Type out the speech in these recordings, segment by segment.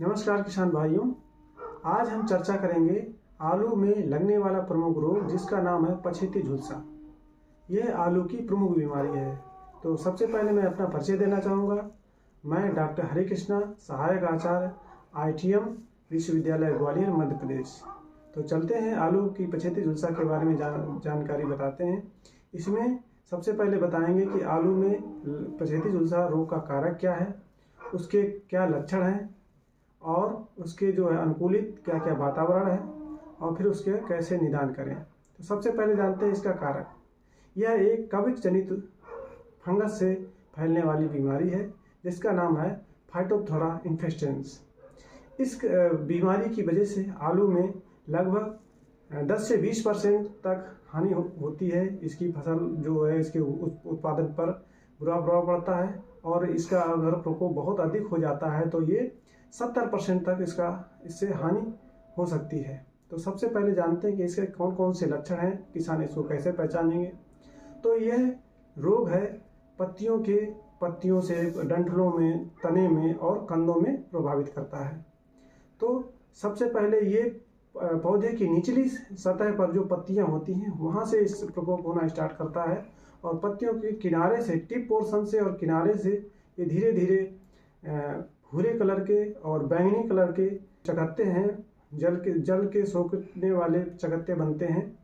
नमस्कार किसान भाइयों, आज हम चर्चा करेंगे आलू में लगने वाला प्रमुख रोग जिसका नाम है पछेती झुलसा। यह आलू की प्रमुख बीमारी है। तो सबसे पहले मैं अपना परिचय देना चाहूँगा। मैं डॉक्टर हरे कृष्णा, सहायक आचार्य, ITM विश्वविद्यालय ग्वालियर, मध्य प्रदेश। तो चलते हैं आलू की पछेती झुलसा के बारे में जानकारी बताते हैं। इसमें सबसे पहले बताएंगे कि आलू में पछेती झुलसा रोग का कारक क्या है, उसके क्या लक्षण हैं और उसके जो है अनुकूलित क्या क्या वातावरण है और फिर उसके कैसे निदान करें। तो सबसे पहले जानते हैं इसका कारक। यह एक कवक जनित फंगस से फैलने वाली बीमारी है जिसका नाम है फाइटोप्थोरा इन्फेस्टेंस। इस बीमारी की वजह से आलू में लगभग 10 से 20% तक हानि होती है। इसकी फसल जो है इसके उत्पादन पर बुरा प्रभाव पड़ता है और इसका अगर प्रकोप बहुत अधिक हो जाता है तो ये 70% तक इससे हानि हो सकती है। तो सबसे पहले जानते हैं कि इसके कौन कौन से लक्षण हैं, किसान इसको कैसे पहचानेंगे। तो यह रोग है पत्तियों से डंठलों में, तने में और कंदों में प्रभावित करता है। तो सबसे पहले ये पौधे की निचली सतह पर जो पत्तियां होती हैं वहां से इस प्रकोप होना स्टार्ट करता है और पत्तियों के किनारे से, टिप पोर्शन से और किनारे से ये धीरे धीरे भूरे कलर के और बैंगनी कलर के चकत्ते हैं, जल के सोखने वाले चकत्ते बनते हैं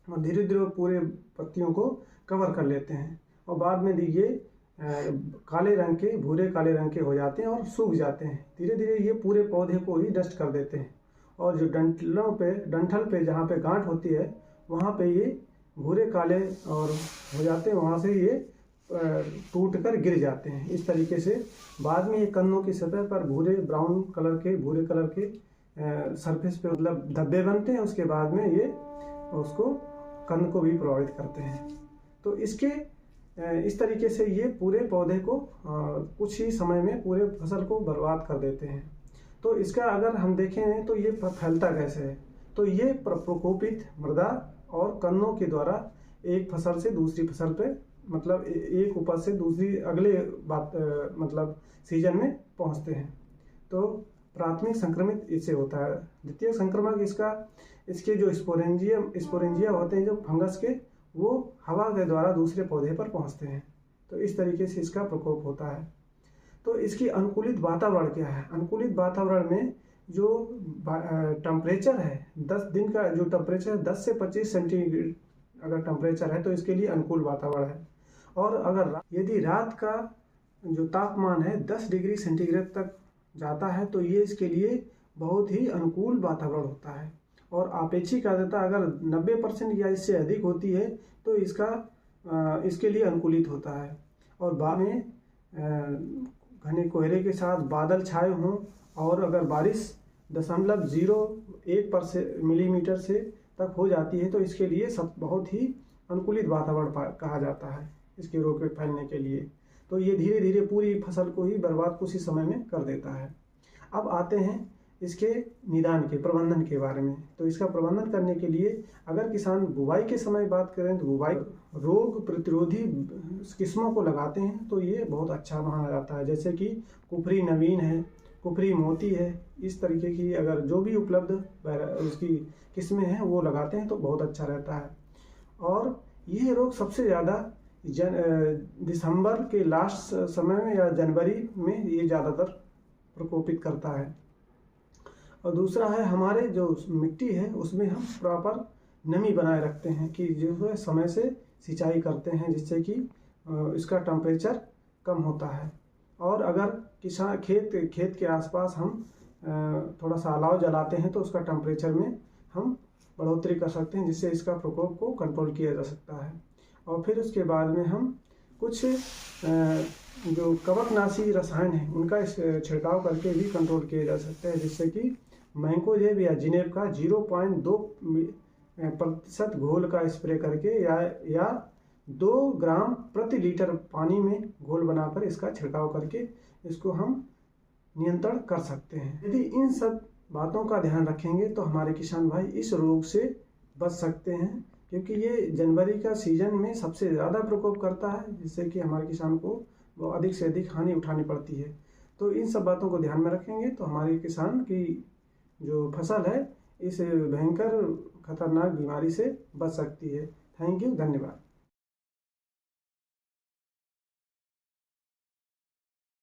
और धीरे धीरे पूरे पत्तियों को कवर कर लेते हैं और बाद में ये काले रंग के, भूरे काले रंग के हो जाते हैं और सूख जाते हैं। धीरे धीरे ये पूरे पौधे को ही नष्ट कर देते हैं और जो डंठल पे जहाँ पे गांठ होती है वहाँ पे ये भूरे काले और हो जाते हैं, वहाँ से ये टूट कर गिर जाते हैं। इस तरीके से बाद में ये कन्नों की सतह पर भूरे कलर के सरफेस पे मतलब धब्बे बनते हैं। उसके बाद में ये उसको कन्न को भी प्रभावित करते हैं। तो इस तरीके से ये पूरे पौधे को कुछ ही समय में पूरे फसल को बर्बाद कर देते हैं। तो इसका अगर हम देखें तो ये फैलता कैसे है, तो ये प्रकोपित मृदा और कन्नों के द्वारा एक फसल से दूसरी फसल पे, मतलब एक उपज से दूसरी अगले मतलब सीजन में पहुंचते हैं। तो प्राथमिक संक्रमित इससे होता है। द्वितीय संक्रमण इसके जो स्पोरेंजिया होते हैं जो फंगस के, वो हवा के द्वारा दूसरे पौधे पर पहुंचते हैं। तो इस तरीके से इसका प्रकोप होता है। तो इसकी अनुकूलित वातावरण क्या है? अनुकूलित वातावरण में जो टेम्परेचर है, 10 दिन का जो टेम्परेचर है 10 से 25 सेंटीग्रेड अगर टेम्परेचर है तो इसके लिए अनुकूल वातावरण है। और अगर यदि रात का जो तापमान है 10 डिग्री सेंटीग्रेड तक जाता है तो ये इसके लिए बहुत ही अनुकूल वातावरण होता है। और आपेक्षिक आर्द्रता अगर 90% या इससे अधिक होती है तो इसके लिए अनुकूलित होता है। और बाद में घने कोहरे के साथ बादल छाए हों और अगर बारिश 0.01 मिलीमीटर से तक हो जाती है तो इसके लिए सब बहुत ही अनुकूलित वातावरण कहा जाता है इसके रोग के फैलने के लिए। तो ये धीरे धीरे पूरी फसल को ही बर्बाद कुछ ही समय में कर देता है। अब आते हैं इसके निदान के प्रबंधन के बारे में। तो इसका प्रबंधन करने के लिए अगर किसान बुवाई के समय बात करें तो बुवाई रोग प्रतिरोधी किस्मों को लगाते हैं तो ये बहुत अच्छा माना जाता है। जैसे कि कुफरी नवीन है, कुफरी मोती है, इस तरीके की अगर जो भी उपलब्ध उसकी किस्में हैं वो लगाते हैं तो बहुत अच्छा रहता है। और यह रोग सबसे ज़्यादा दिसंबर के लास्ट समय में या जनवरी में ये ज़्यादातर प्रकोपित करता है। और दूसरा है हमारे जो मिट्टी है उसमें हम प्रॉपर नमी बनाए रखते हैं कि जो है समय से सिंचाई करते हैं जिससे कि इसका टेम्परेचर कम होता है। और अगर किसान खेत के आसपास हम थोड़ा सा अलाव जलाते हैं तो उसका टेम्परेचर में हम बढ़ोतरी कर सकते हैं जिससे इसका प्रकोप को कंट्रोल किया जा सकता है। और फिर उसके बाद में हम कुछ जो कवकनाशी रसायन हैं उनका छिड़काव करके भी कंट्रोल किए जा सकते हैं जिससे कि मैंकोजेब या जिनेब का 0.2% घोल का स्प्रे करके या 2 ग्राम प्रति लीटर पानी में घोल बनाकर इसका छिड़काव करके इसको हम नियंत्रण कर सकते हैं। यदि इन सब बातों का ध्यान रखेंगे तो हमारे किसान भाई इस रोग से बच सकते हैं, क्योंकि ये जनवरी का सीजन में सबसे ज़्यादा प्रकोप करता है जिससे कि हमारे किसान को अधिक से अधिक हानि उठानी पड़ती है। तो इन सब बातों को ध्यान में रखेंगे तो हमारे किसान की जो फसल है इस भयंकर खतरनाक बीमारी से बच सकती है। थैंक यू, धन्यवाद।